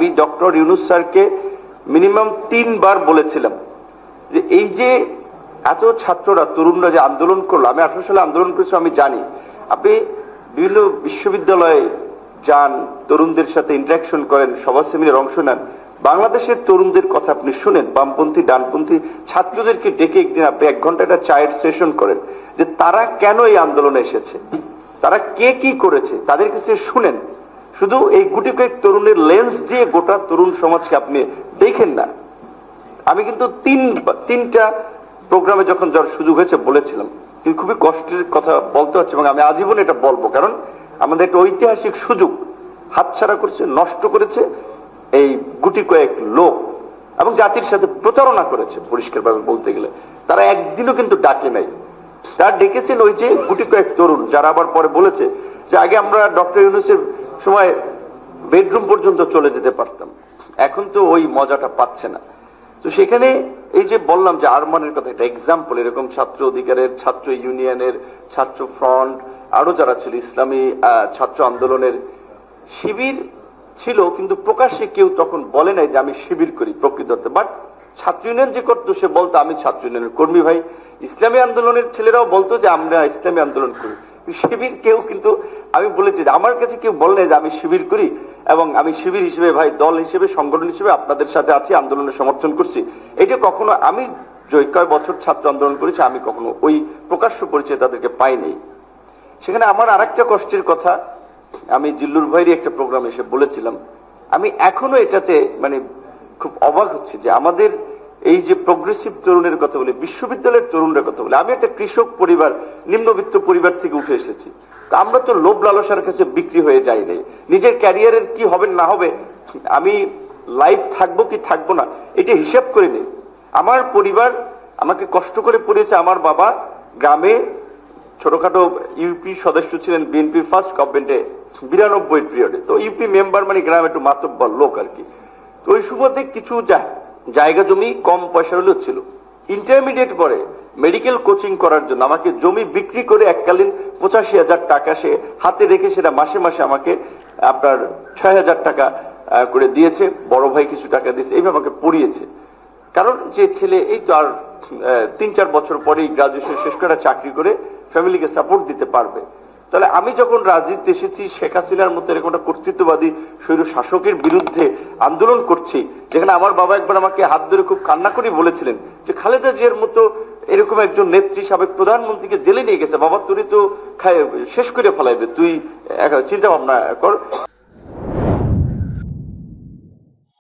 আমি ডক্টর ইউনূস স্যারকে মিনিমাম 3 বার বলেছিলাম যে এই যে এত ছাত্ররা তরুণরা যে আন্দোলন করলো, আমি 18 সালে আন্দোলন করেছি, আমি জানি। আপনি বিভিন্ন বিশ্ববিদ্যালয়ে যান, তরুণদের সাথে ইন্টারাকশন করেন, সভা সেমিনারে অংশ নেন, বাংলাদেশের তরুণদের কথা আপনি শুনেন, বামপন্থী ডানপন্থী ছাত্রদেরকে ডেকে একদিন আপনি 1 ঘন্টা একটা চায়ের সেশন করেন যে তারা কেন এই আন্দোলনে এসেছে, তারা কে কি করেছে, তাদের কাছে শুনেন। শুধু এই গুটি কয়েক তরুণের লেন্স দিয়ে গোটা তরুণ সমাজকে আপনি দেখেন না। আমি কিন্তু তিনটা প্রোগ্রামে যখন যাওয়ার সুযোগ হয়েছে বলেছিলাম, কিন্তু খুবই কষ্টের কথা বলতে হচ্ছে এবং আমি আজীবন এটা বলবো, কারণ আমাদের একটা ঐতিহাসিক সুযোগ হাতছাড়া করেছে, নষ্ট করেছে এই গুটি কয়েক লোক, এবং জাতির সাথে প্রতারণা করেছে। পরিষ্কারভাবে বলতে গেলে তারা একদিনও কিন্তু ডাকে নাই। তার ডেকেছিল ওই যে গুটি কয়েক তরুণ, যারা আবার পরে বলেছে যে আগে আমরা ডক্টর ইউনূসের সময় বেডরুম পর্যন্ত চলে যেতে পারতাম, এখন তো ওই মজাটা পাচ্ছে না। তো সেখানে এই যে বললাম যে আরমানের কথা, একটা এক্সাম্পল, এরকম ছাত্র অধিকারের, ছাত্র ইউনিয়নের, ছাত্র ফ্রন্ট, আরো যারা ছিল, ইসলামী ছাত্র আন্দোলনের শিবির ছিল, কিন্তু প্রকাশ্যে কেউ তখন বলে নাই যে আমি শিবির করি প্রকৃত অর্থে। বাট ছাত্র ইউনিয়ন যে করতো, সে বলতো আমি ছাত্র ইউনিয়নের কর্মী ভাই। ইসলামী আন্দোলনের ছেলেরাও বলতো যে আমরা ইসলামী আন্দোলন করি। শিবির কেউ, কিন্তু আমি বলেছি যে আমার কাছে কেউ বলে নাই যে আমি শিবির করি, এবং আমি শিবির হিসেবে ভাই, দল হিসেবে, সংগঠন হিসেবে আপনাদের সাথে আছি, আন্দোলনের সমর্থন করছি। এটা কখনো, আমি যে কয় বছর ছাত্র আন্দোলন করেছি, আমি কখনো ওই প্রকাশ্য পরিচয় তাদেরকে পাইনি। সেখানে আমার আরেকটা কষ্টের কথা, আমি জিল্লুর ভাইয়ের একটা প্রোগ্রামে এসে বলেছিলাম, আমি এখনো এটাতে মানে খুব অবাক হচ্ছে যে আমাদের এই যে প্রোগ্রেসিভ তরুণের কথা বলে, বিশ্ববিদ্যালয়ের তরুণের কথা বলে, আমি একটা কৃষক পরিবার, নিম্নবিত্ত পরিবার থেকে উঠে এসেছি। আমরা তো লোভ লালসার কাছে বিক্রি হয়ে যাই নাই। নিজের ক্যারিয়ারের কি হবে না হবে, আমি লাইফ থাকবো কি থাকবো না, এটা হিসাব করে নেই। আমার পরিবার আমাকে কষ্ট করে পড়িয়েছে। আমার বাবা গ্রামে ছোটখাটো ইউপি সদস্য ছিলেন বিএনপির ফার্স্ট গভর্নমেন্টে 92 পিরিয়ডে। তো ইউপি মেম্বার মানে গ্রামে একটু মাতব্বর লোক আর কি। তো ওই সুবাদে কিছু জায়গা জমি কম পয়সা হলেও ছিল। ইন্টারমিডিয়েট পরে মেডিকেল কোচিং করার জন্য আমাকে জমি বিক্রি করে এককালীন 85,000 টাকা সে হাতে রেখে, সেটা মাসে মাসে আমাকে আপনার 6,000 টাকা করে দিয়েছে। বড় ভাই কিছু টাকা দিয়েছে, এইভাবে আমাকে পড়িয়েছে। কারণ যে ছেলে এই তো আর 3-4 বছর পরেই গ্রাজুয়েশন শেষ করে চাকরি করে ফ্যামিলিকে সাপোর্ট দিতে পারবে। তাহলে আমি যখন রাজনীতিতে এসেছি, শেখ হাসিনার মতো এরকম একটা কর্তৃত্ববাদী স্বৈর শাসকের বিরুদ্ধে আন্দোলন করছি, যেখানে আমার বাবা একবার আমাকে হাত ধরে খুব কান্না করে বলেছিলেন যে খালেদা জিয়ার মতো এরকম একজন নেত্রী, সাবেক প্রধানমন্ত্রীকে জেলে নিয়ে গেছে, বাবা তুই তো শেষ করে ফেলাইবে, তুই চিন্তা ভাবনা কর।